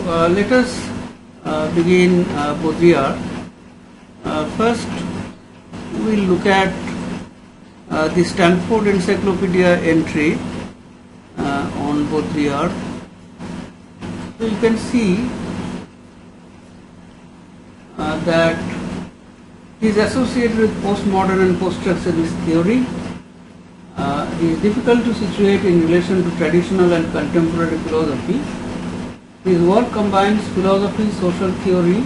let us begin Baudrillard. First, we will look at the Stanford Encyclopedia entry on Baudrillard. So you can see that he is associated with postmodern and post-structuralist theory. He is difficult to situate in relation to traditional and contemporary philosophy. His work combines philosophy, social theory,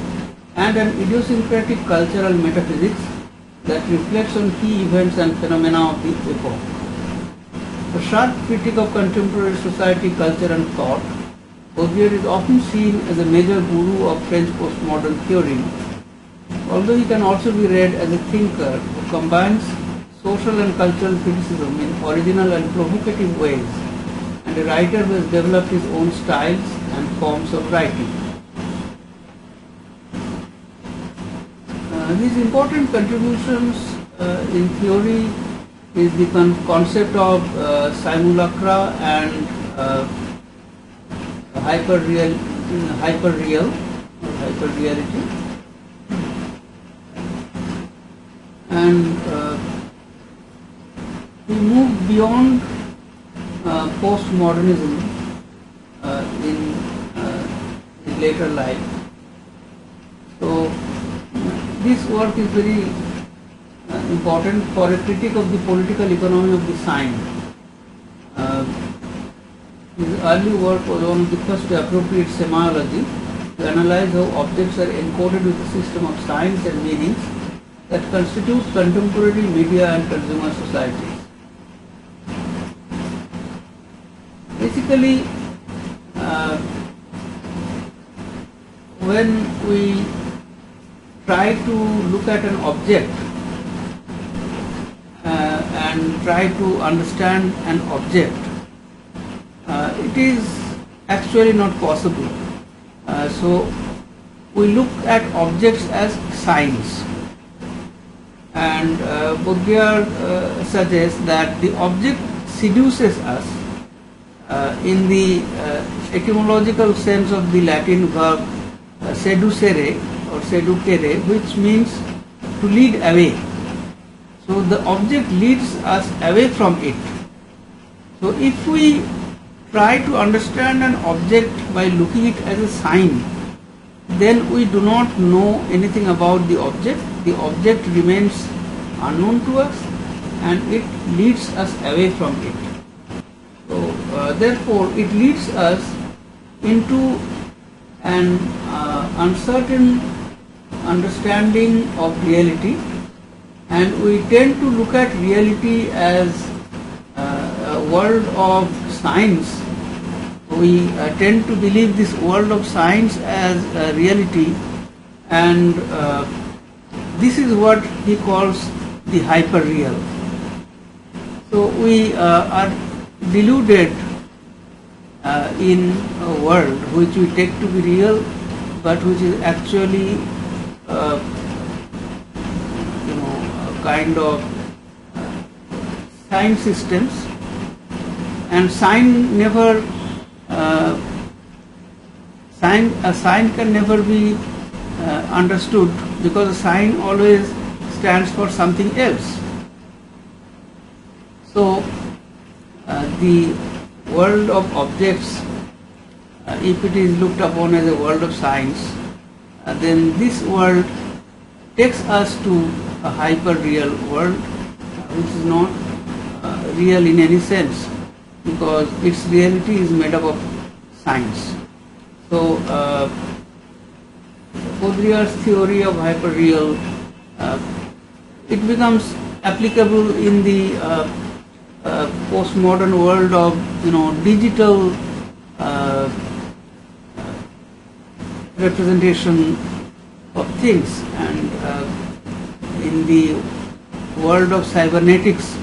and an idiosyncratic cultural metaphysics that reflects on key events and phenomena of the epoch. A sharp critic of contemporary society, culture, and thought, Baudrillard is often seen as a major guru of French postmodern theory, although he can also be read as a thinker who combines social and cultural criticism in original and provocative ways, and a writer who has developed his own styles and forms of writing. His important contributions in theory is the concept of simulacra and hyperreality, and he moved beyond postmodernism in his later life. So this work is very important for a critique of the political economy of the sign. His early work was one of the first to appropriate semiology to analyze how objects are encoded with a system of signs and meanings that constitutes contemporary media and consumer societies. Basically, when we try to look at an object and try to understand an object, it is actually not possible. So we look at objects as signs, and Baudrillard suggests that the object seduces us in the etymological sense of the Latin verb seducere or seducere, which means to lead away. So the object leads us away from it. So if we try to understand an object by looking it as a sign, then we do not know anything about the object. The object remains unknown to us and it leads us away from it. So therefore it leads us into an uncertain understanding of reality, and we tend to look at reality as a world of signs. We tend to believe this world of signs as reality, and this is what he calls the hyperreal. So we are deluded in a world which we take to be real, but which is actually a kind of sign systems, and a sign can never be understood, because a sign always stands for something else. So the world of objects, if it is looked upon as a world of signs, then this world takes us to a hyper-real world, which is not real in any sense, because its reality is made up of signs. So Baudrillard's theory of hyperreal, it becomes applicable in the postmodern world of digital representation of things, and in the world of cybernetics,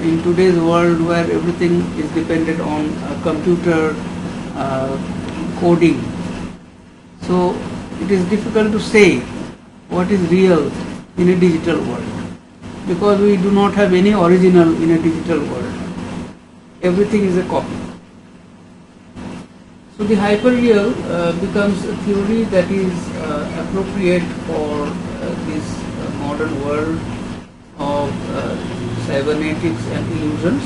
in today's world where everything is dependent on computer coding. So it is difficult to say what is real in a digital world, because we do not have any original in a digital world. Everything is a copy. So the hyperreal becomes a theory that is appropriate for this modern world of cybernetics and illusions.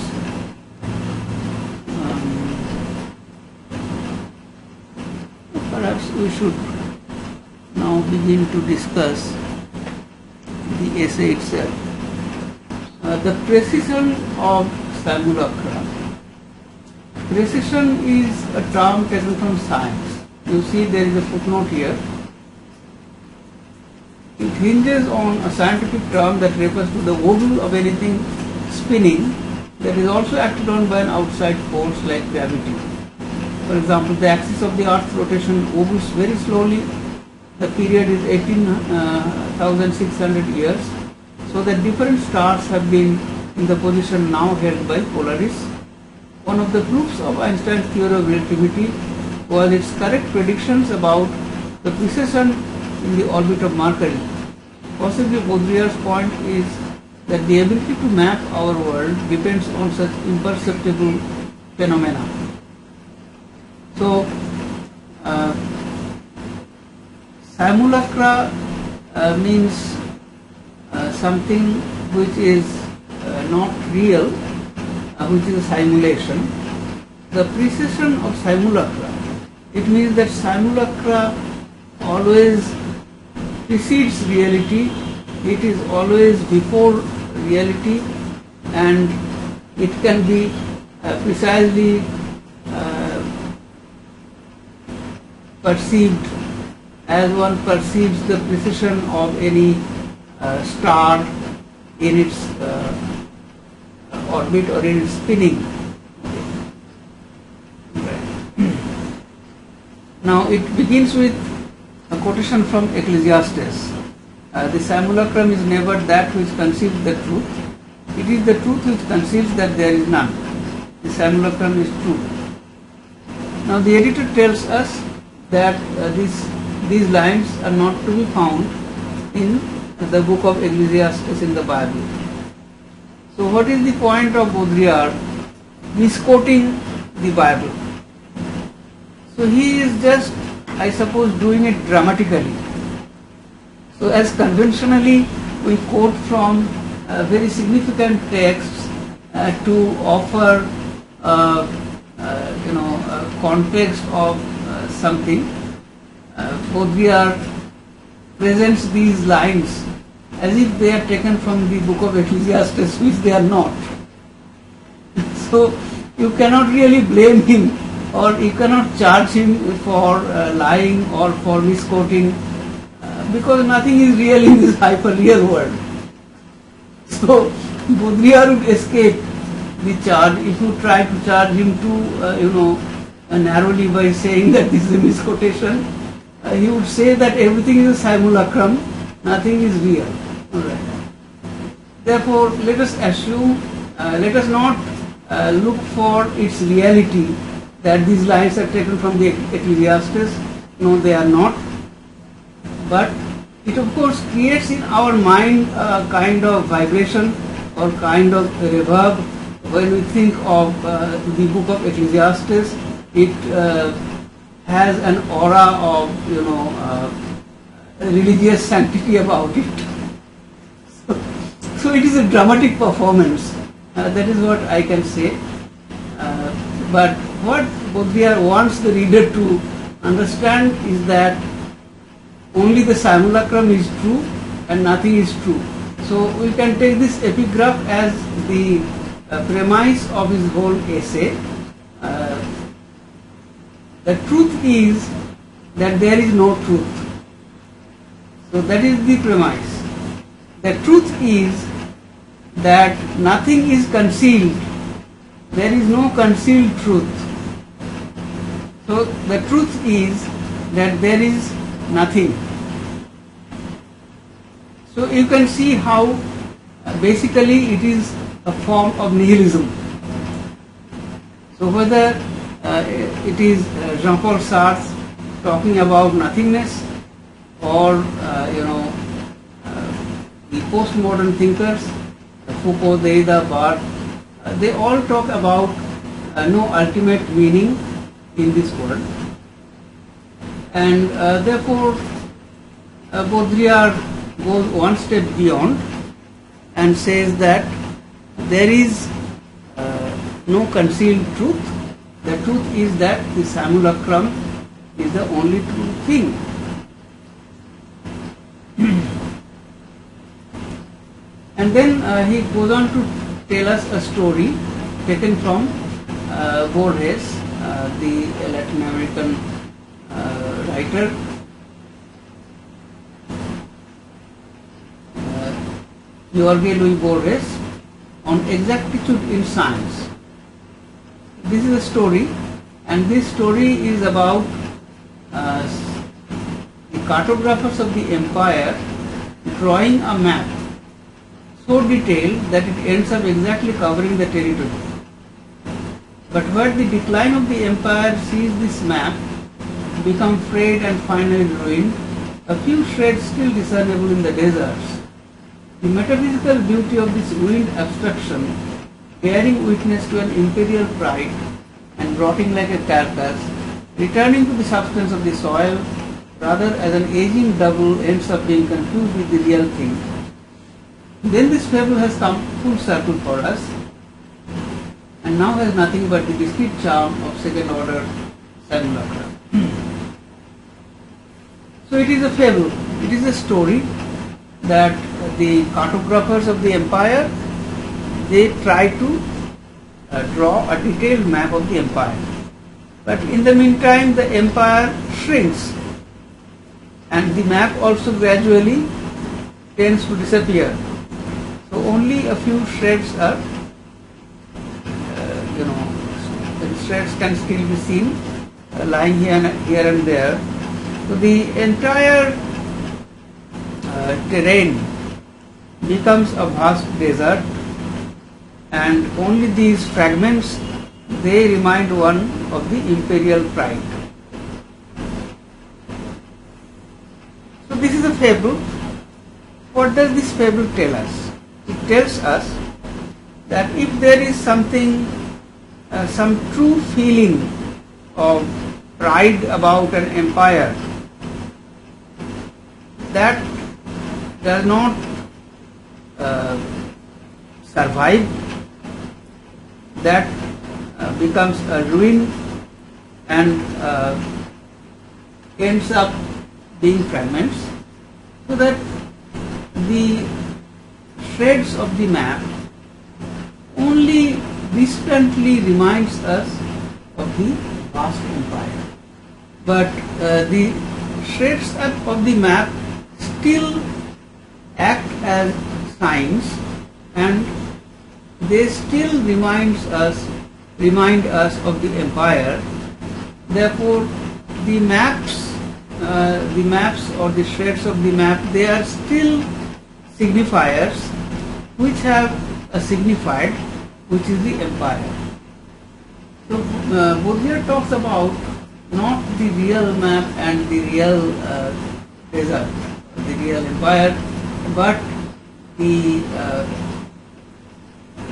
Perhaps we should now begin to discuss the essay itself. The precision of simulacra. Precision is a term taken from science. You see there is a footnote here. It hinges on a scientific term that refers to the wobble of anything spinning that is also acted on by an outside force like gravity. For example, the axis of the Earth's rotation wobbles very slowly. The period is 18,600 years. So that different stars have been in the position now held by Polaris. One of the proofs of Einstein's theory of relativity was its correct predictions about the precession in the orbit of Mercury. Possibly Baudrillard's point is that the ability to map our world depends on such imperceptible phenomena. So, simulacra means something which is not real, which is a simulation. The precession of simulacra, it means that simulacra always precedes reality, it is always before reality, and it can be precisely perceived as one perceives the precision of any star in its orbit or in its spinning. Now it begins with a quotation from Ecclesiastes. The simulacrum is never that which conceives the truth. It is the truth which conceives that there is none. The simulacrum is true. Now the editor tells us that these lines are not to be found in the book of Ecclesiastes in the Bible. So what is the point of Baudrillard misquoting the Bible? So he is just, I suppose, doing it dramatically. So as conventionally we quote from very significant texts to offer context of something, Baudrillard presents these lines as if they are taken from the book of Ecclesiastes, which they are not. So you cannot really blame him, or you cannot charge him for lying or for misquoting, because nothing is real in this hyper-real world. So Baudrillard would escape the charge if you try to charge him too, narrowly by saying that this is a misquotation. He would say that everything is a simulacrum, nothing is real. Alright. Therefore, let us assume, let us not look for its reality, that these lines are taken from the Ecclesiastes. No, they are not. But it of course creates in our mind a kind of vibration or kind of reverb when we think of the book of Ecclesiastes. It has an aura of religious sanctity about it. So it is a dramatic performance. That is what I can say. But what Baudrillard wants the reader to understand is that only the simulacrum is true and nothing is true. So we can take this epigraph as the premise of his whole essay. The truth is that there is no truth. So that is the premise. The truth is that nothing is concealed. There is no concealed truth. So the truth is that there is nothing. So you can see how basically it is a form of nihilism. So whether it is Jean-Paul Sartre talking about nothingness, or the postmodern thinkers, Foucault, Derrida, Barthes, they all talk about no ultimate meaning in this world. And therefore, Baudrillard goes one step beyond and says that there is no concealed truth. The truth is that the simulacrum is the only true thing. And then he goes on to tell us a story taken from Borges, the Latin American writer. Jorge Luis Borges, on exactitude in science. This is a story, and this story is about the cartographers of the empire drawing a map so detailed that it ends up exactly covering the territory. But where the decline of the empire sees this map become frayed and finally ruined, a few shreds still discernible in the deserts. The metaphysical beauty of this ruined abstraction, bearing witness to an imperial pride and rotting like a carcass, returning to the substance of the soil, rather as an aging double ends up being confused with the real thing. Then this fable has come full circle for us, and now has nothing but the discrete charm of second order simulacra. So it is a fable, it is a story that the cartographers of the empire, they try to draw a detailed map of the empire. But in the meantime, the empire shrinks, and the map also gradually tends to disappear. So only a few shreds are, the shreds can still be seen lying here and there. So the entire terrain becomes a vast desert, and only these fragments, they remind one of the imperial pride. So this is a fable. What does this fable tell us? It tells us that if there is something, some true feeling of pride about an empire, that does not survive, that becomes a ruin and ends up being fragments, so that the shreds of the map only distantly reminds us of the vast empire. But the shreds of the map still act as signs, and they still remind us of the empire. Therefore, the maps or the shreds of the map, they are still signifiers which have a signified, which is the empire. So Baudrillard talks about not the real map and the real desert, the real empire, but the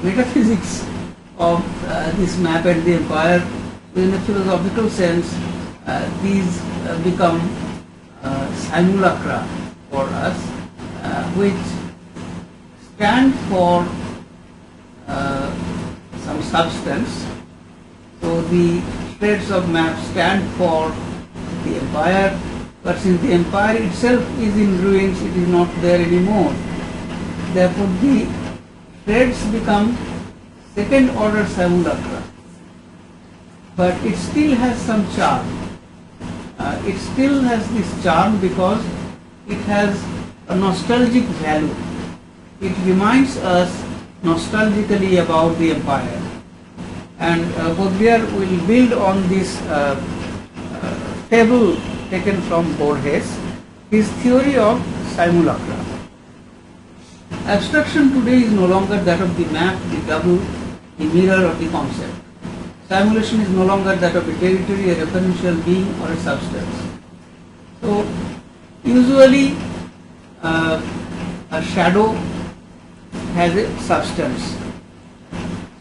metaphysics of this map and the empire. In a philosophical sense, these become simulacra for us, which stand for some substance. So the shreds of map stand for the empire, but since the empire itself is in ruins, it is not there anymore. Therefore the shreds become second order simulacra. But it still has some charm. It still has this charm because it has a nostalgic value. It reminds us nostalgically about the empire. And Baudrillard will build on this fable taken from Borges, his theory of simulacra. Abstraction today is no longer that of the map, the double, the mirror or the concept. Simulation is no longer that of a territory, a referential being or a substance. So usually a shadow has a substance.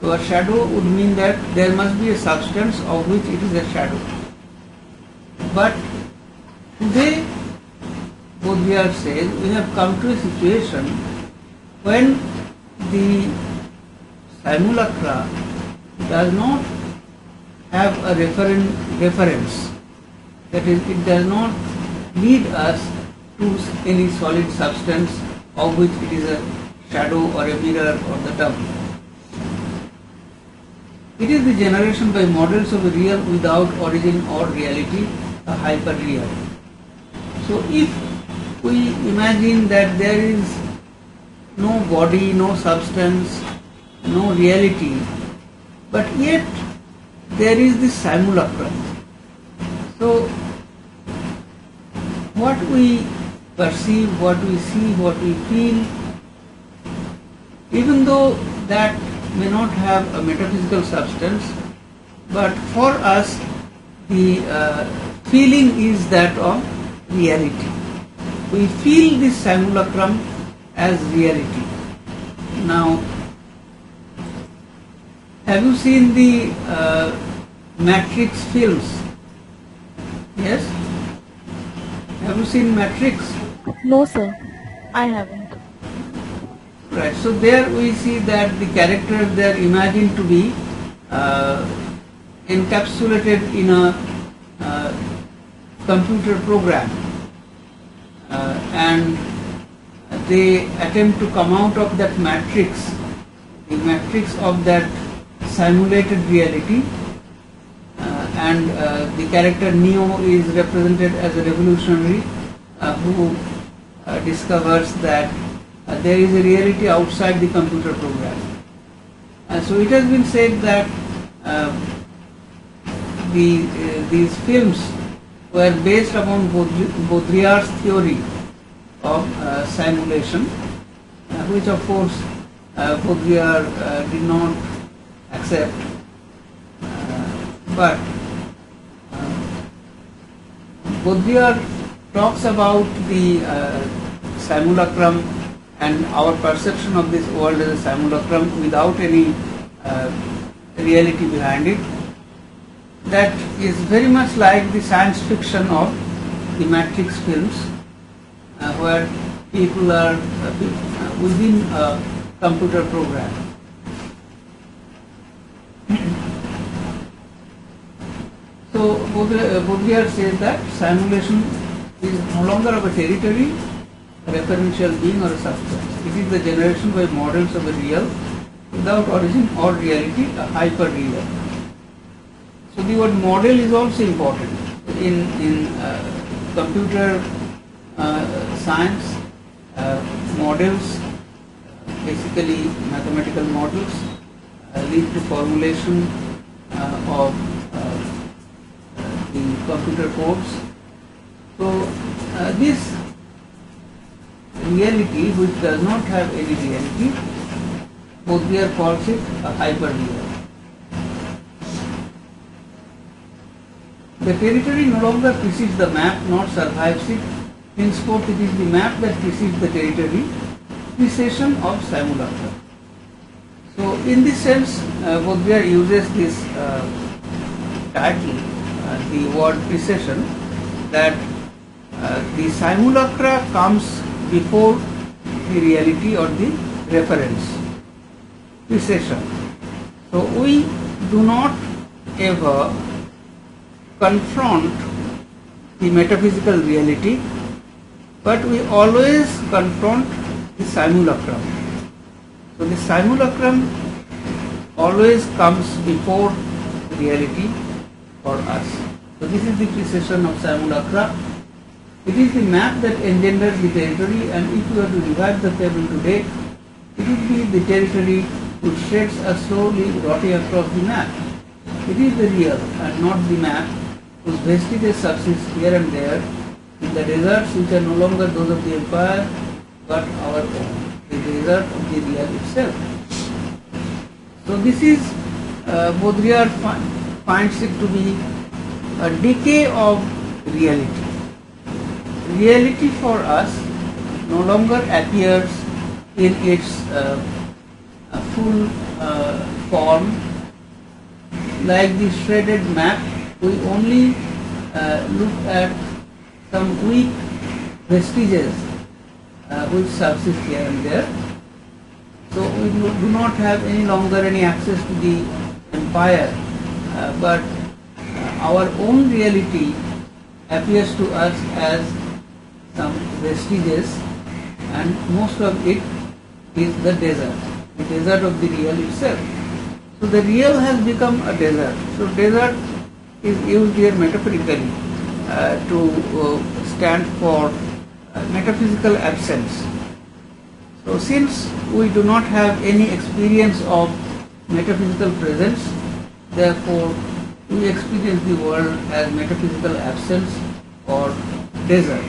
So a shadow would mean that there must be a substance of which it is a shadow. But Today, Baudrillard says, we have come to a situation when the simulacra does not have a reference. That is, it does not lead us to any solid substance of which it is a shadow or a mirror or the double. It is the generation by models of a real without origin or reality, a hyper-real. So if we imagine that there is no body, no substance, no reality, but yet there is this simulacrum. So what we perceive, what we see, what we feel, even though that may not have a metaphysical substance, but for us the feeling is that of reality. We feel this simulacrum as reality. Now, have you seen the Matrix films? Yes? Have you seen Matrix? No, sir, I haven't. Right. So there we see that the characters they are imagined to be encapsulated in a computer program, and they attempt to come out of that matrix, the matrix of that simulated reality, and the character Neo is represented as a revolutionary who discovers that there is a reality outside the computer program. So it has been said that these films were based upon Baudrillard's theory of simulation, which of course Baudrillard did not accept, but Baudrillard talks about the simulacrum and our perception of this world as a simulacrum without any reality behind it. That is very much like the science fiction of the Matrix films, where people are within a computer program. So Baudrillard says that simulation is no longer of a territory, a referential being or a substance. It is the generation by models of a real without origin or reality, a hyper-real. So the word model is also important. In computer science, models, basically mathematical models, lead to formulation of the computer codes. So this reality, which does not have any reality, Baudrillard calls it a hyper-real. The territory no longer precedes the map nor survives it. Henceforth, it is the map that precedes the territory, precession of simulacra. So, in this sense, Baudrillard uses this title, the word precession, that the simulacra comes before the reality or the reference. Precession. So, we do not ever confront the metaphysical reality, but we always confront the simulacrum. So the simulacrum always comes before reality for us. So this is the precession of simulacra. It is the map that engenders the territory, and if we were to revive the table today, it would be the territory which shreds us slowly rotting across the map. It is the real and not the map whose vestiges subsist here and there in the deserts which are no longer those of the empire but our own, the desert of the real itself. So this is, Baudrillard finds it to be a decay of reality. Reality for us no longer appears in its full form like the shredded map. We only look at some weak vestiges which subsist here and there. So we do not have any longer any access to the empire, but our own reality appears to us as some vestiges, and most of it is the desert of the real itself. So the real has become a desert. So desert is used here metaphorically to stand for metaphysical absence. So since we do not have any experience of metaphysical presence, therefore we experience the world as metaphysical absence or desert.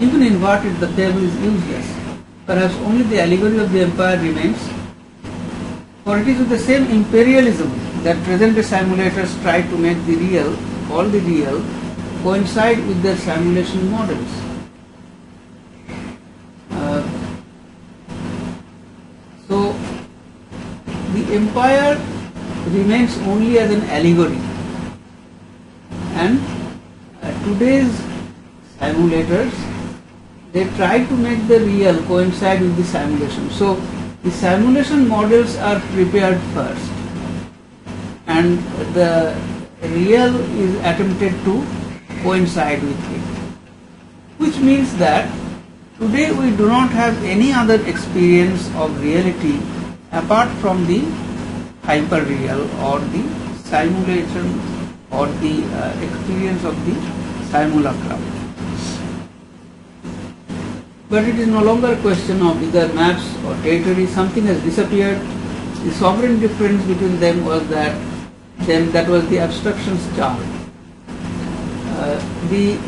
Even inverted, the fable is useless. Perhaps only the allegory of the empire remains, for it is with the same imperialism that present-day simulators try to make the real, all the real, coincide with their simulation models. So the empire remains only as an allegory, and today's simulators, they try to make the real coincide with the simulation. So the simulation models are prepared first, and the real is attempted to coincide with it, which means that today we do not have any other experience of reality apart from the hyperreal or the simulation or the experience of the simulacrum. But it is no longer a question of either maps or territory. Something has disappeared. The sovereign difference between them was that was the abstraction's charm. The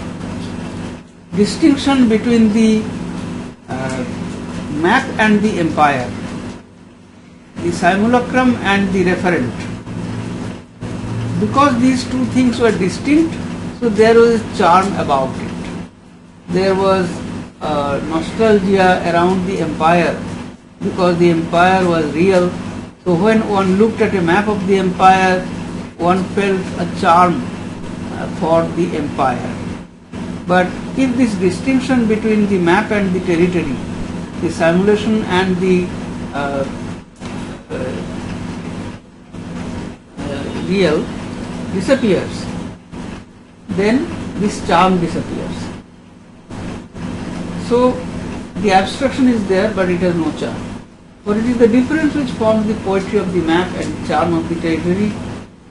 distinction between the map and the empire, the simulacrum and the referent, because these two things were distinct, so there was a charm about it. There was nostalgia around the empire because the empire was real. So when one looked at a map of the empire, one felt a charm for the empire. But if this distinction between the map and the territory, the simulation and the real disappears, then this charm disappears. So the abstraction is there, but it has no charm. For it is the difference which forms the poetry of the map and the charm of the territory,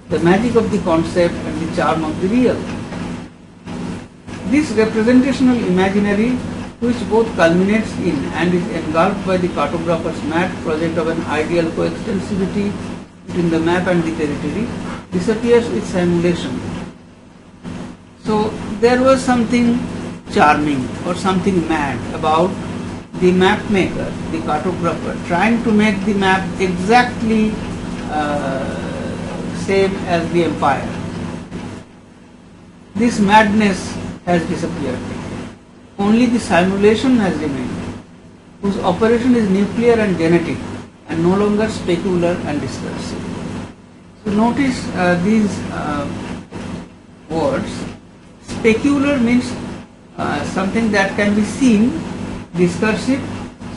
the magic of the concept and the charm of the real. This representational imaginary, which both culminates in and is engulfed by the cartographer's mad project of an ideal coextensivity between the map and the territory, disappears with simulation. So there was something charming or something mad about the map maker, the cartographer, trying to make the map exactly same as the empire. This madness has disappeared. Only the simulation has remained, whose operation is nuclear and genetic and no longer specular and discursive. So notice these words. Specular means something that can be seen, discursive,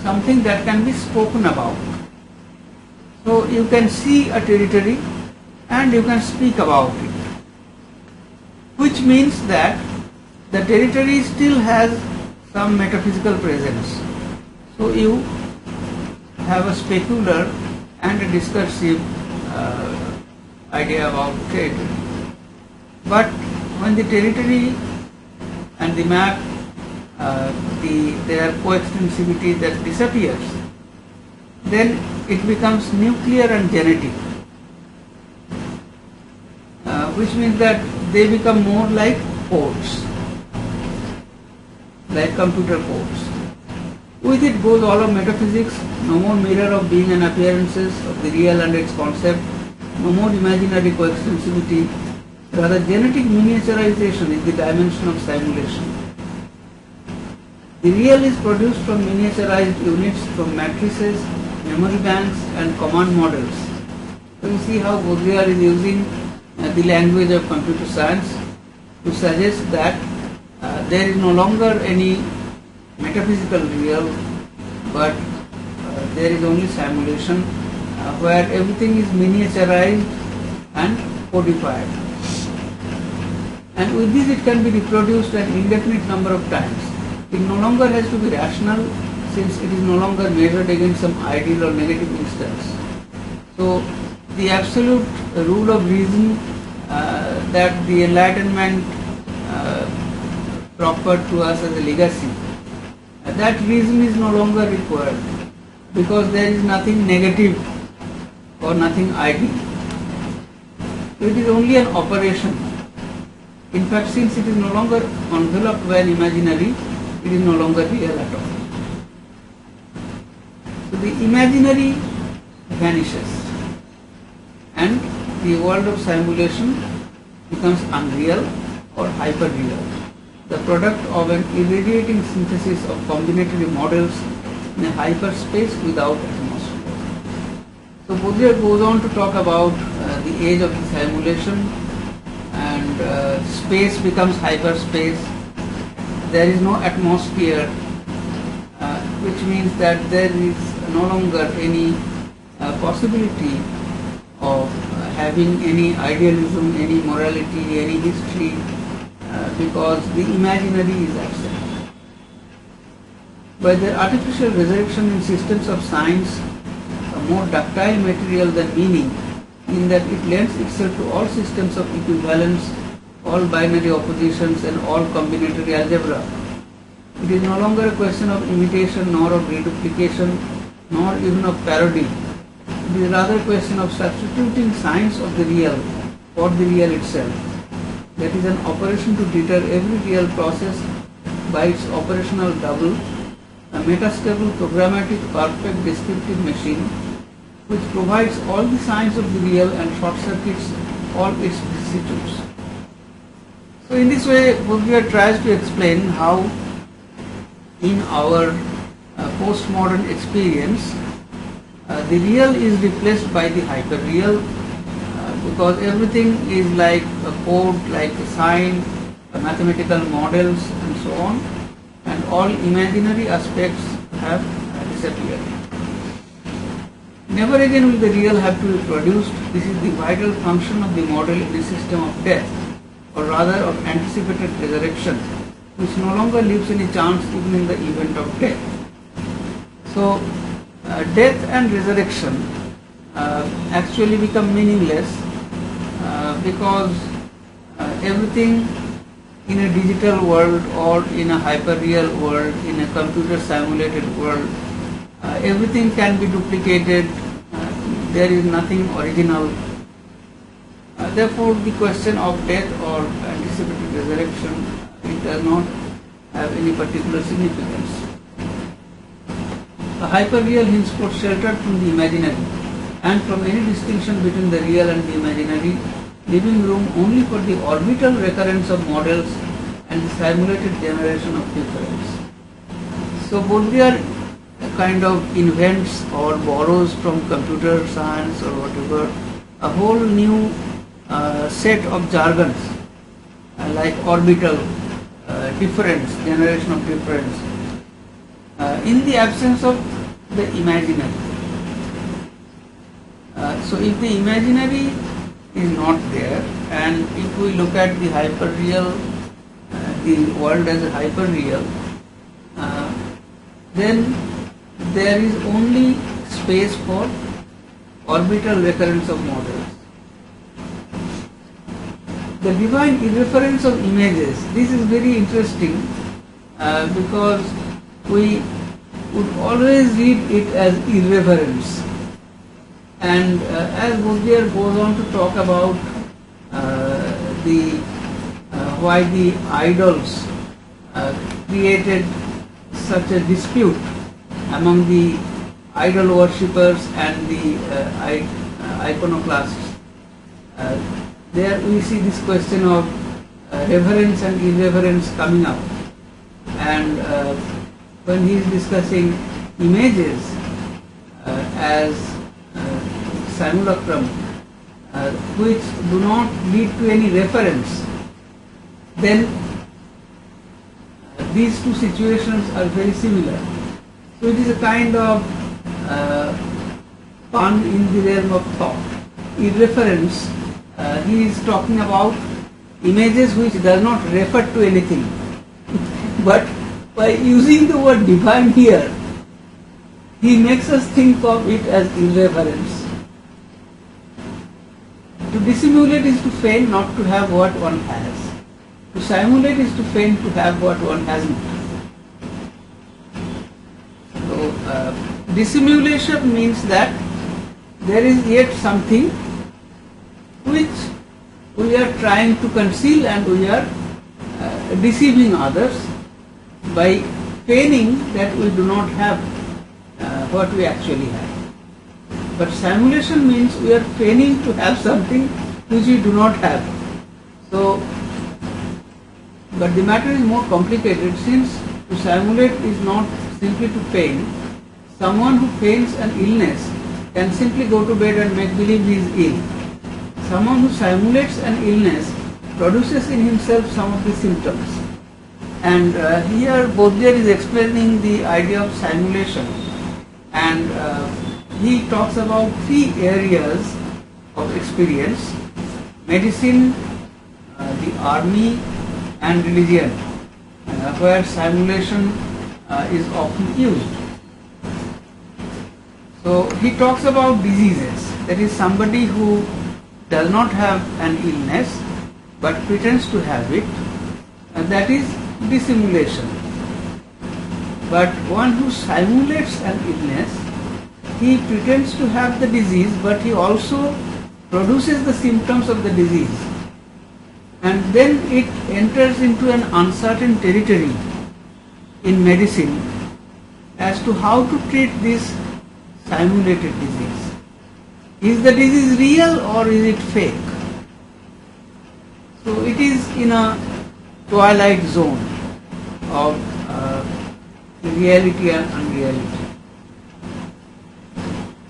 something that can be spoken about. So you can see a territory and you can speak about it, which means that the territory still has some metaphysical presence. So you have a specular and a discursive idea about territory. But when the territory and the map, their coextensivity that disappears, then it becomes nuclear and genetic, which means that they become more like codes, like computer codes. With it goes all of metaphysics, no more mirror of being and appearances of the real and its concept, no more imaginary coextensivity, rather genetic miniaturization is the dimension of simulation. The real is produced from miniaturized units from matrices, memory banks and command models. So you see how Baudrillard is using the language of computer science to suggest that there is no longer any metaphysical real, but there is only simulation where everything is miniaturized and codified. And with this it can be reproduced an indefinite number of times. It no longer has to be rational, since it is no longer measured against some ideal or negative instance. So the absolute rule of reason that the Enlightenment proffered to us as a legacy, that reason is no longer required, because there is nothing negative or nothing ideal. It is only an operation. In fact, since it is no longer enveloped by an imaginary, it is no longer real at all. So the imaginary vanishes and the world of simulation becomes unreal or hyper-real, the product of an irradiating synthesis of combinatory models in a hyperspace without atmosphere. So Baudrillard goes on to talk about the age of the simulation, and space becomes hyperspace. There is no atmosphere, which means that there is no longer any possibility of having any idealism, any morality, any history, because the imaginary is absent. By the artificial resurrection in systems of science, a more ductile material than meaning, in that it lends itself to all systems of equivalence, all binary oppositions and all combinatory algebra. It is no longer a question of imitation, nor of reduplication, nor even of parody. It is rather a question of substituting science of the real for the real itself. That is an operation to deter every real process by its operational double, a metastable programmatic perfect descriptive machine which provides all the signs of the real and short circuits all its vicissitudes. So in this way, Baudrillard tries to explain how in our postmodern experience the real is replaced by the hyper-real, because everything is like a code, like a sign, mathematical models and so on, and all imaginary aspects have disappeared. Never again will the real have to be produced. This is the vital function of the model in a system of death, or rather of anticipated resurrection, which no longer leaves any chance even in the event of death. So death and resurrection actually become meaningless because everything in a digital world or in a hyper-real world, in a computer simulated world, everything can be duplicated. There is nothing original. Therefore, the question of death or anticipated resurrection, it does not have any particular significance. The hyper-real henceforth sheltered from the imaginary and from any distinction between the real and the imaginary, leaving room only for the orbital recurrence of models and the simulated generation of difference. So Baudrillard kind of invents or borrows from computer science or whatever a whole new set of jargons like orbital, difference, generation of difference, in the absence of the imaginary. So if the imaginary is not there, and if we look at the hyper-real, the world as a hyper-real, then there is only space for orbital recurrence of models. The divine irreference of images, this is very interesting because we would always read it as irreverence. And as Baudrillard goes on to talk about why the idols created such a dispute among the idol worshippers and the iconoclasts. There we see this question of reverence and irreverence coming up, and when he is discussing images as simulacrum which do not lead to any reference, then these two situations are very similar. So it is a kind of pun in the realm of thought. Irreference, he is talking about images which does not refer to anything. But by using the word divine here, he makes us think of it as irreverence. To dissimulate is to feign not to have what one has. To simulate is to feign to have what one hasn't. So, dissimulation means that there is yet something which we are trying to conceal, and we are deceiving others by feigning that we do not have what we actually have. But simulation means we are feigning to have something which we do not have. So, but the matter is more complicated, since to simulate is not simply to feign. Someone who feigns an illness can simply go to bed and make believe he is ill. Someone who simulates an illness produces in himself some of the symptoms. And here Baudelaire is explaining the idea of simulation, and he talks about three areas of experience: medicine, the army, and religion, where simulation is often used. So he talks about diseases, that is, somebody who does not have an illness but pretends to have it, and that is dissimulation. But one who simulates an illness, he pretends to have the disease, but he also produces the symptoms of the disease, and then it enters into an uncertain territory in medicine as to how to treat this simulated disease. Is the disease real or is it fake? So it is in a twilight zone of reality and unreality.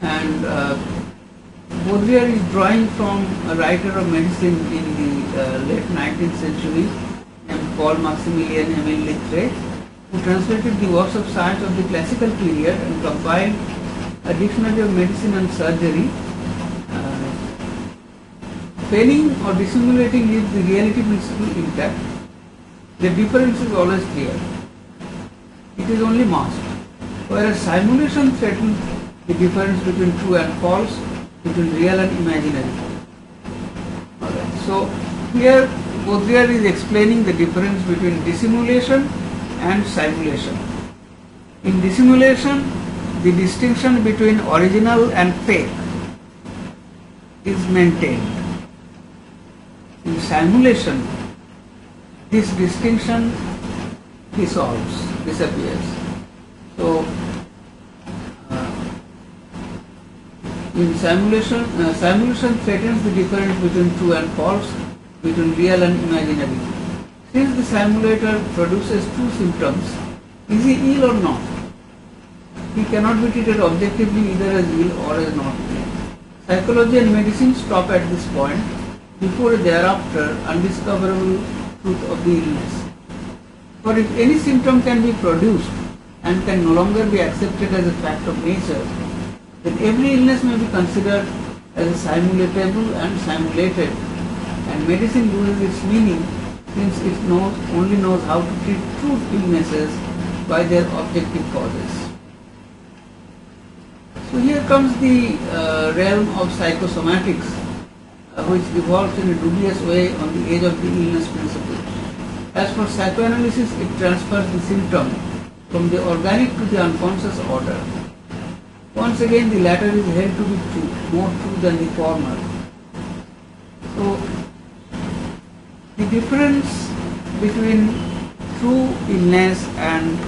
And Baudelaire is drawing from a writer of medicine in the late 19th century named Paul Maximilien Emile Littre, who translated the works of science of the classical period and compiled a dictionary of medicine and surgery. Feigning or dissimulating leaves the reality principle intact. The difference is always clear. It is only masked. Whereas simulation threatens the difference between true and false, between real and imaginary. Alright. So here Baudelaire is explaining the difference between dissimulation and simulation. In dissimulation, the distinction between original and fake is maintained. In simulation, this distinction disappears. So, in simulation, simulation threatens the difference between true and false, between real and imaginary. Since the simulator produces two symptoms, is he ill or not? He cannot be treated objectively either as ill or as not ill. Psychology and medicine stop at this point before a thereafter undiscoverable truth of the illness. For if any symptom can be produced and can no longer be accepted as a fact of nature, then every illness may be considered as a simulatable and simulated, and medicine loses its meaning since it only knows how to treat true illnesses by their objective causes. So here comes the realm of psychosomatics, which evolves in a dubious way on the edge of the illness principle. As for psychoanalysis, it transfers the symptom from the organic to the unconscious order. Once again, the latter is held to be true, more true than the former. So, the difference between true illness and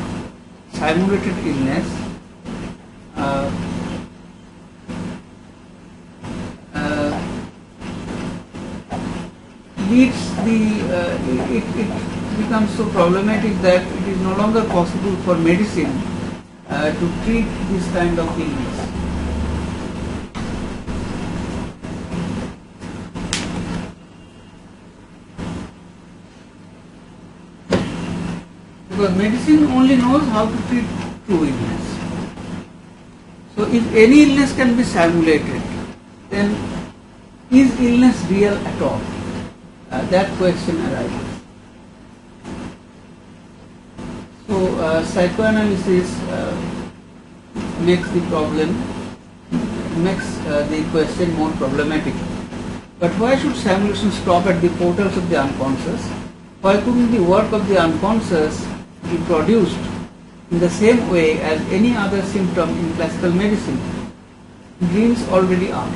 simulated illness it becomes so problematic that it is no longer possible for medicine to treat this kind of illness. Because medicine only knows how to treat true illness. So if any illness can be simulated, then is illness real at all? That question arises. So psychoanalysis makes the question more problematic. But why should simulation stop at the portals of the unconscious? Why couldn't the work of the unconscious be produced in the same way as any other symptom in classical medicine? Dreams already are.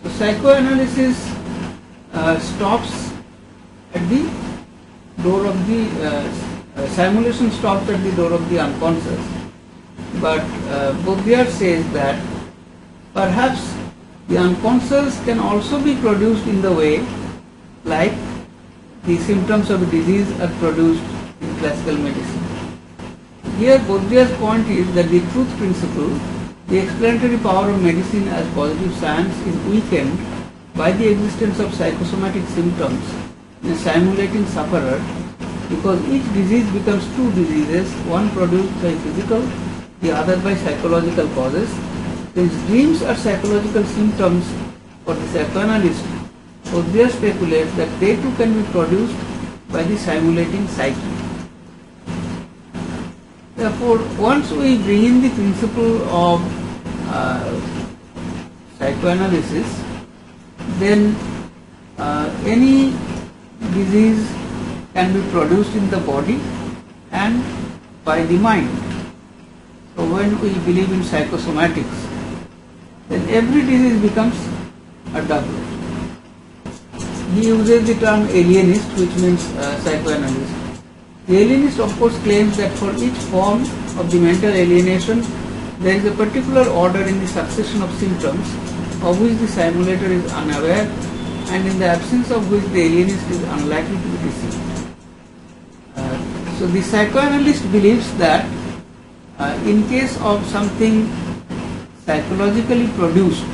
So psychoanalysis stops at the door of the simulation stops at the door of the unconscious. But Baudrillard says that perhaps the unconscious can also be produced in the way like the symptoms of a disease are produced in classical medicine. Here Baudrillard's point is that the truth principle, the explanatory power of medicine as positive science, is weakened by the existence of psychosomatic symptoms in a simulating sufferer, because each disease becomes two diseases, one produced by physical, the other by psychological causes. Since dreams are psychological symptoms for the psychoanalyst, Baudrillard speculates that they too can be produced by the simulating psyche. Therefore, once we bring in the principle of psychoanalysis, then any disease can be produced in the body and by the mind. So when we believe in psychosomatics, then every disease becomes a double. He uses the term alienist, which means psychoanalyst. The alienist of course claims that for each form of the mental alienation, there is a particular order in the succession of symptoms of which the simulator is unaware, and in the absence of which the alienist is unlikely to be deceived. So the psychoanalyst believes that in case of something psychologically produced,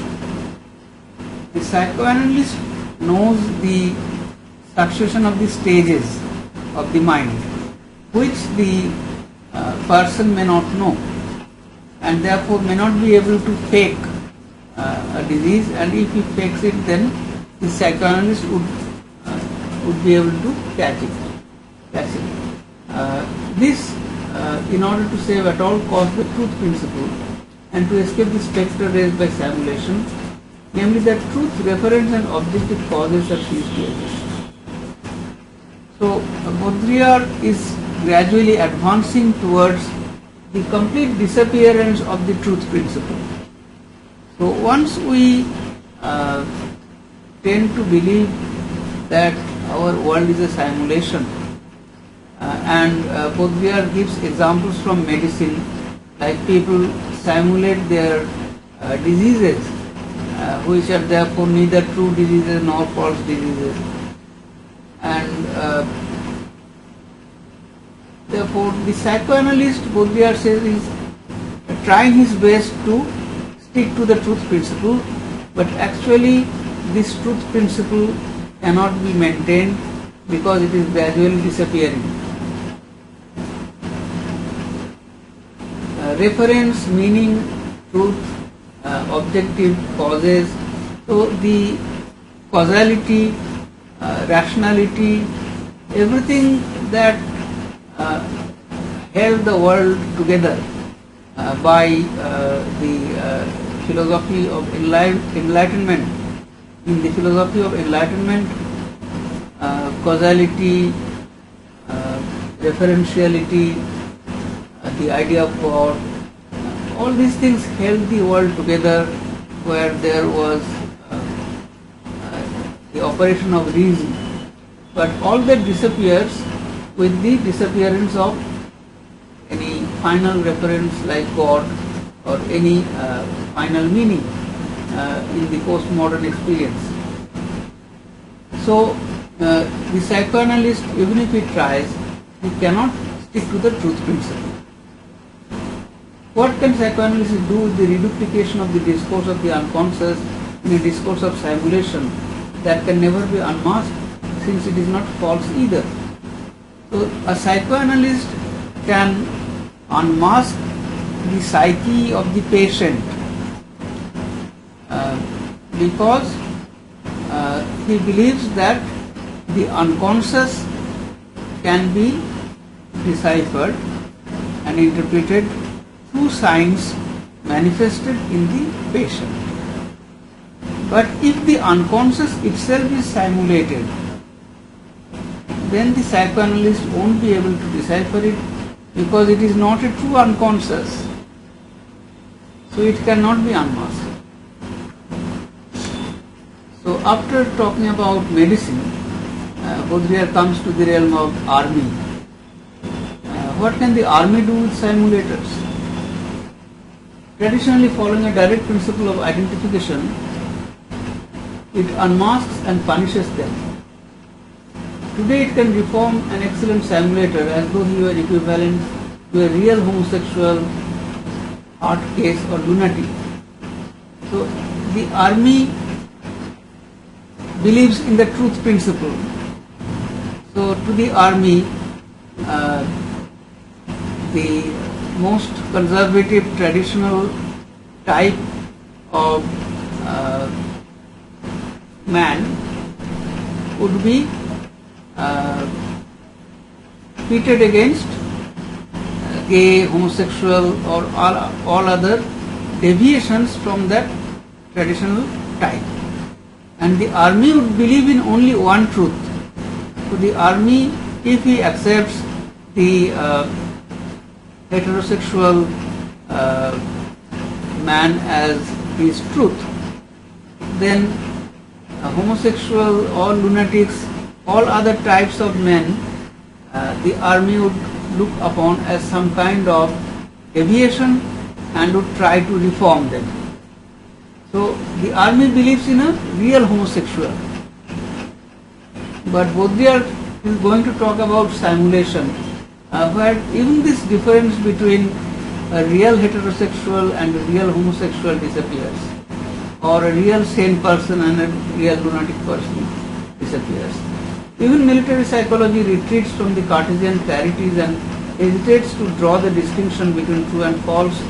the psychoanalyst knows the succession of the stages of the mind, which the person may not know, and therefore may not be able to fake a disease, and if he fakes it, then the psychoanalyst would be able to catch it. This, in order to save at all cost the truth principle and to escape the spectre raised by simulation, namely that truth, reference and objective causes are ceased to exist. So Baudrillard is gradually advancing towards the complete disappearance of the truth principle. So once we tend to believe that our world is a simulation, and Baudrillard gives examples from medicine, like people simulate their diseases, which are therefore neither true diseases nor false diseases, and therefore the psychoanalyst, Baudrillard says, is trying his best to stick to the truth principle, but actually this truth principle cannot be maintained because it is gradually disappearing. Reference, meaning, truth, objective, causes, so the causality, rationality, everything that held the world together by the philosophy of enlightenment. In the philosophy of enlightenment, causality, referentiality, the idea of God, all these things held the world together, where there was the operation of reason. But all that disappears with the disappearance of any final reference like God or any final meaning in the postmodern experience. So the psychoanalyst, even if he tries, he cannot stick to the truth principle. What can psychoanalysis do with the reduplication of the discourse of the unconscious in a discourse of simulation that can never be unmasked, since it is not false either? So a psychoanalyst can unmask the psyche of the patient because he believes that the unconscious can be deciphered and interpreted through signs manifested in the patient. But if the unconscious itself is simulated, then the psychoanalyst won't be able to decipher it because it is not a true unconscious. So it cannot be unmasked. So after talking about medicine, Baudrillard comes to the realm of army. What can the army do with simulators? Traditionally following a direct principle of identification, it unmasks and punishes them. Today it can reform an excellent simulator as though he were equivalent to a real homosexual, hard case or lunatic. So the army believes in the truth principle. So to the army, the most conservative traditional type of man would be pitted against gay, homosexual or all other deviations from that traditional type. And the army would believe in only one truth. So the army, if he accepts the heterosexual man as his truth, then homosexual or lunatics, all other types of men, the army would look upon as some kind of deviation and would try to reform them. So the army believes in a real homosexual. But Baudrillard is going to talk about simulation, where even this difference between a real heterosexual and a real homosexual disappears, or a real sane person and a real lunatic person disappears. Even military psychology retreats from the Cartesian clarities and hesitates to draw the distinction between true and false,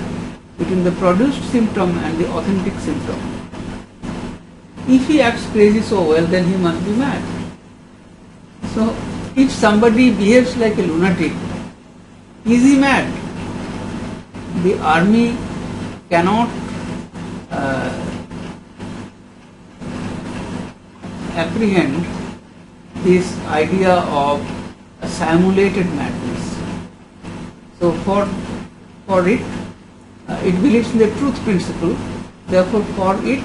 between the produced symptom and the authentic symptom. If he acts crazy so well, then he must be mad. So, if somebody behaves like a lunatic, is he mad? The army cannot apprehend this idea of a simulated madness. So, for it, it believes in the truth principle. Therefore, for it,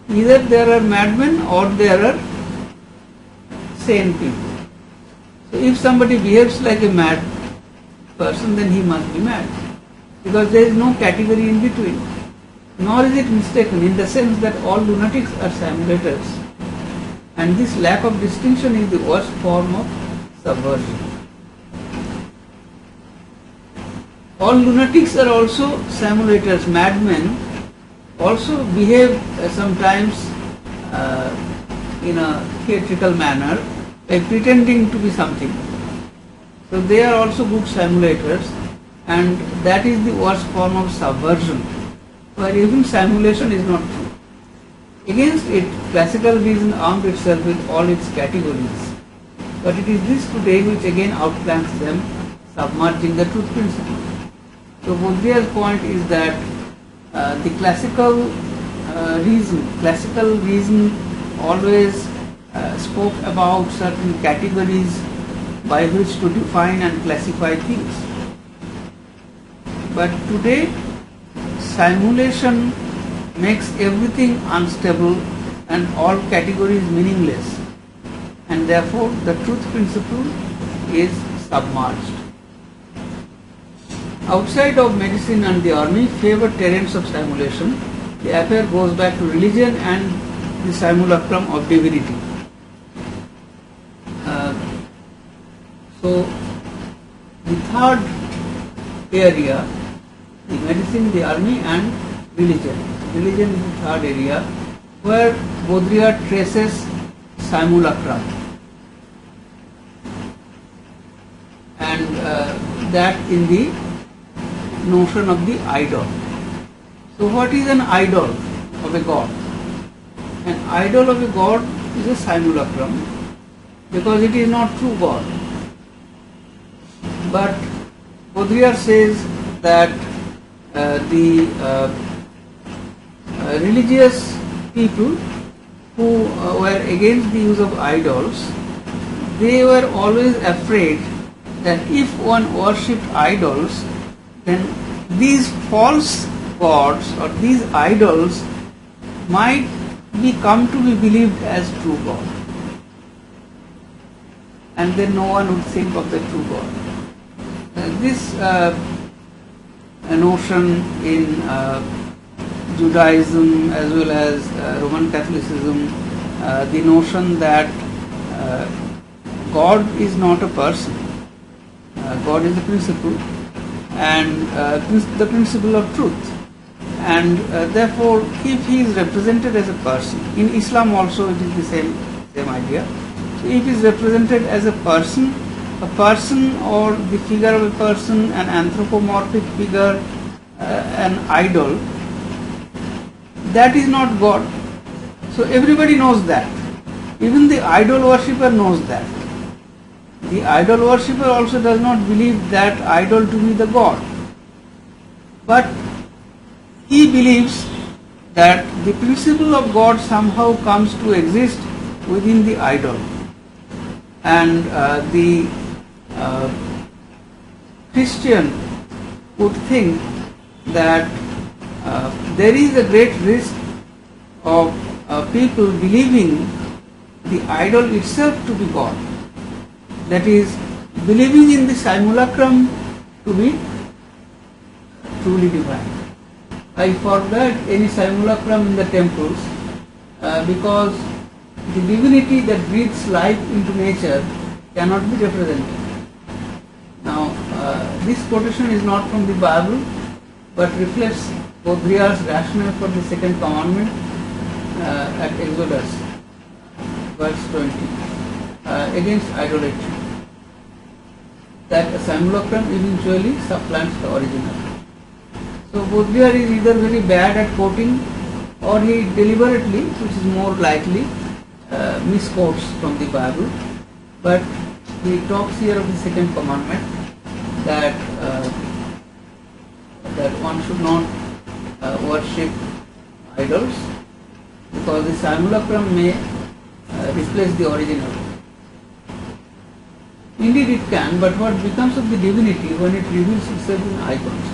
either there are madmen or there are sane people. So if somebody behaves like a mad person, then he must be mad, because there is no category in between. Nor is it mistaken in the sense that all lunatics are simulators, and this lack of distinction is the worst form of subversion. All lunatics are also simulators. Madmen also behave sometimes in a theatrical manner, like pretending to be something. So they are also good simulators, and that is the worst form of subversion, where even simulation is not true. Against it, classical reason armed itself with all its categories, but it is this today which again outflanks them, submerging the truth principle. So Baudrillard's point is that the classical reason always spoke about certain categories by which to define and classify things. But today, simulation makes everything unstable and all categories meaningless, and therefore the truth principle is submerged. Outside of medicine and the army favored terrains of simulation, the affair goes back to religion and the simulacrum of divinity. So the third area, the medicine, the army and religion. Religion is the third area where Baudrillard traces simulacrum. that in the notion of the idol. So what is an idol of a god? An idol of a god is a simulacrum because it is not true God. But Baudrillard says that the religious people who were against the use of idols, they were always afraid that if one worshipped idols, then these false gods or these idols might come to be believed as true God. And then no one would think of the true God. This notion in Judaism as well as Roman Catholicism, the notion that God is not a person, God is a principle, and the principle of truth, and therefore if he is represented as a person, in Islam also it is the same idea. So if he is represented as a person or the figure of a person, an anthropomorphic figure, an idol, that is not God. So everybody knows that. Even the idol worshipper knows that. The idol worshipper also does not believe that idol to be the God. But he believes that the principle of God somehow comes to exist within the idol. And the Christian would think that there is a great risk of people believing the idol itself to be God. That is, believing in the simulacrum to be truly divine. I forbade any simulacrum in the temples because the divinity that breathes life into nature cannot be represented. Now, this quotation is not from the Bible, but reflects Baudrillard's rationale for the second commandment at Exodus, verse 20, against idolatry. That a simulacrum eventually supplants the original. So Baudrillard is either very bad at quoting, or he deliberately, which is more likely, misquotes from the Bible. But he talks here of the second commandment, that one should not worship idols, because the simulacrum may replace the original. Indeed it can, but what becomes of the divinity when it reveals itself in icons,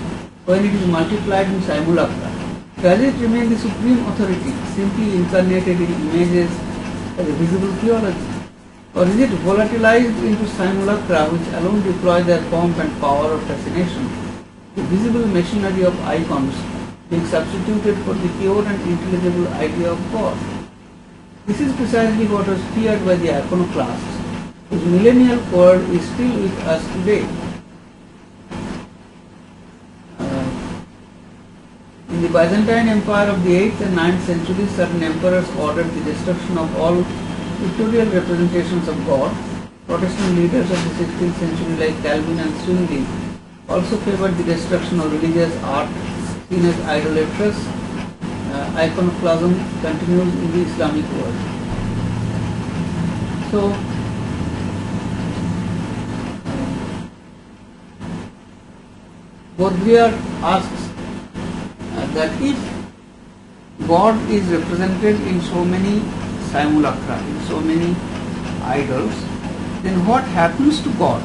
when it is multiplied in simulacra? Does it remain the supreme authority, simply incarnated in images as a visible theology? Or is it volatilized into simulacra which alone deploy their pomp and power of fascination, the visible machinery of icons being substituted for the pure and intelligible idea of God? This is precisely what was feared by the iconoclasts, whose millennial cord is still with us today. In the Byzantine Empire of the 8th and 9th centuries, certain emperors ordered the destruction of all pictorial representations of God. Protestant leaders of the 16th century like Calvin and Zwingli also favored the destruction of religious art seen as idolatrous. Iconoclasm continues in the Islamic world. So, Baudrillard asks that if God is represented in so many simulacra, in so many idols, then what happens to God?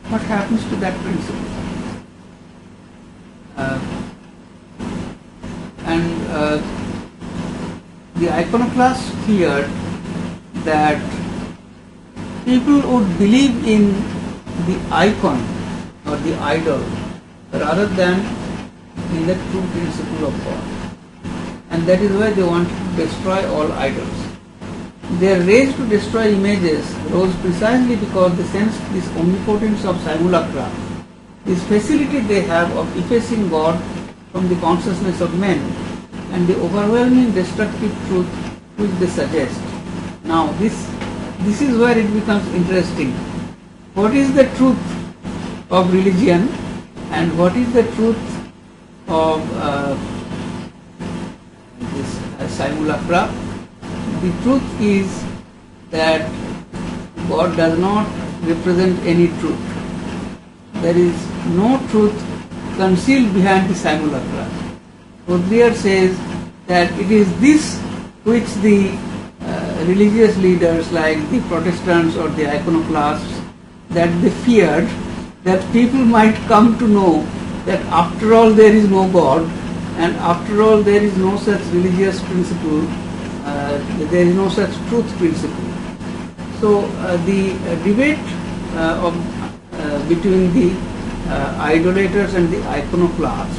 What happens to that principle? The iconoclasts feared that people would believe in the icon or the idol rather than in the true principle of God. And that is why they wanted to destroy all idols. Their rage to destroy images rose precisely because they sensed this omnipotence of simulacra, this facility they have of effacing God from the consciousness of men, and the overwhelming destructive truth which they suggest. Now this is where it becomes interesting. What is the truth of religion and what is the truth of this simulacra. The truth is that God does not represent any truth. There is no truth concealed behind the simulacra. Baudrillard says that it is this which the religious leaders like the Protestants or the iconoclasts, that they feared that people might come to know that after all there is no God, and after all there is no such religious principle, there is no such truth principle. So the debate between the idolaters and the iconoclasts,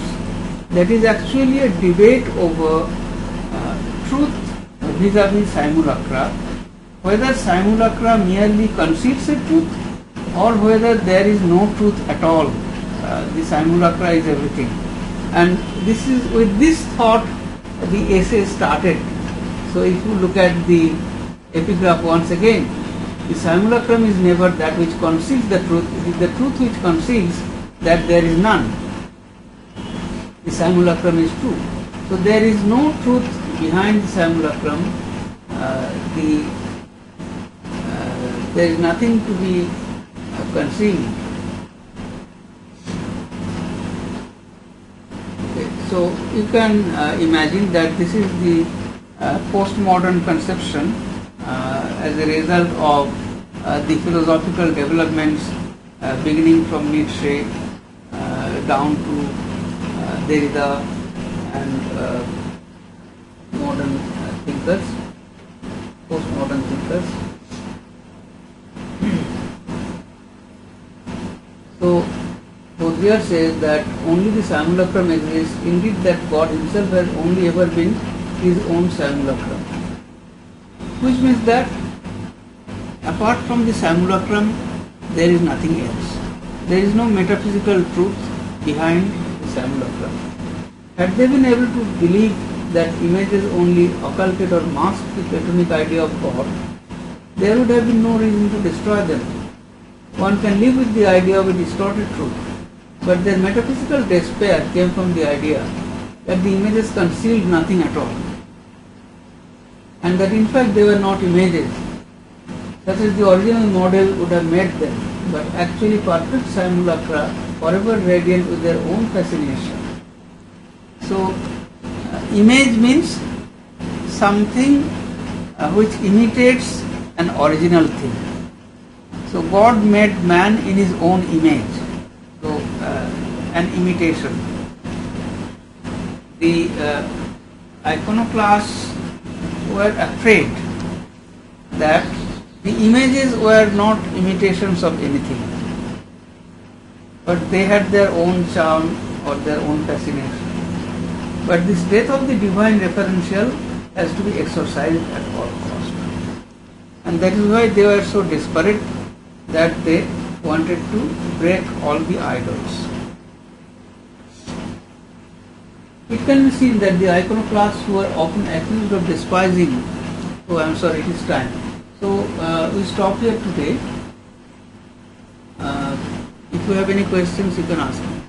that is actually a debate over truth vis-a-vis simulacra, whether simulacra merely conceals a truth or whether there is no truth at all. The simulacra is everything. And this is with this thought the essay started. So if you look at the epigraph once again, the simulacrum is never that which conceals the truth, it is the truth which conceals that there is none. The simulacrum is true. So there is no truth behind the simulacrum. There is nothing to be concealed. Okay. So you can imagine that this is the postmodern conception as a result of the philosophical developments beginning from Nietzsche down to Derrida and modern thinkers, postmodern thinkers. So Baudrillard says that only the simulacrum exists, indeed that God himself has only ever been his own simulacrum. Which means that apart from the simulacrum there is nothing else. There is no metaphysical truth behind the simulacrum. Had they been able to believe that images only occultate or mask the Platonic idea of God, there would have been no reason to destroy them. One can live with the idea of a distorted truth, but their metaphysical despair came from the idea that the images concealed nothing at all, and that in fact they were not images, such as the original model would have made them, but actually perfect simulacra, forever radiant with their own fascination. So, image means something which imitates an original thing. So God made man in his own image, so an imitation. The iconoclasts were afraid that the images were not imitations of anything, but they had their own charm or their own fascination. But this death of the divine referential has to be exorcised at all cost. And that is why they were so desperate that they wanted to break all the idols. It can be seen that the iconoclasts who are often accused of despising, oh I am sorry, it is time. So we stop here today. If you have any questions you can ask me.